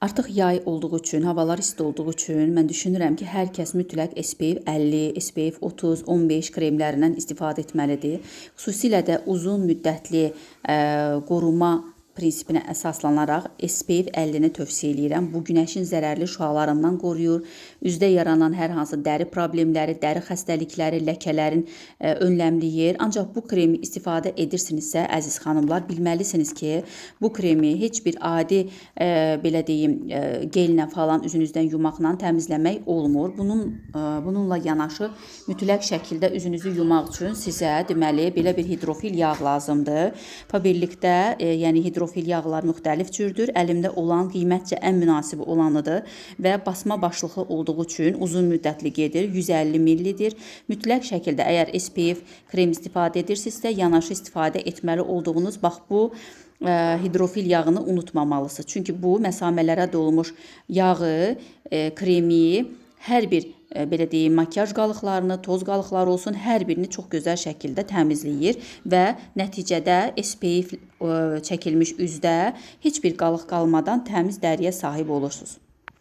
Artıq yay olduğu üçün, havalar isti olduğu üçün mən düşünürəm ki, hər kəs mütləq SPF 50, SPF 30, 15 kremlərindən istifadə etməlidir. Xüsusilə də uzun müddətli qoruma prinsipinə əsaslanaraq SPF 50-ni tövsiyə edirəm. Bu günəşin zərərli şüalarından qoruyur, üzdə yaranan hər hansı dəri problemləri, dəri xəstəlikləri, ləkələrin önləmləyir. Ancaq bu kremi istifadə edirsinizsə, əziz xanımlar, bilməlisiniz ki, bu kremi heç bir adi belə deyim, gellə falan üzünüzdən yumaqla təmizləmək olmur. Bununla yanaşı mütləq şəkildə üzünüzü yumaq üçün sizə deməli belə bir hidrofil yağ lazımdır. Faberlikdə yəni hidrofil yağlar müxtəlif cürdür. Əlimdə olan qiymətcə ən münasibi olanıdır və basma başlıqlı olduğu üçün uzun müddətli gedir. 150 millidir. Mütləq şəkildə əgər SPF krem istifadə edirsinizsə, yanaşı istifadə etməli olduğunuz bax bu hidrofil yağını unutmamalısınız. Çünki bu məsamələrə dolmuş yağı, kremi, hər bir belə deyim, makyaj qalıqlarını, toz qalıqları olsun, hər birini çox gözəl şəkildə təmizləyir və nəticədə SPF çəkilmiş üzdə heç bir qalıq qalmadan təmiz dəriyə sahib olursunuz.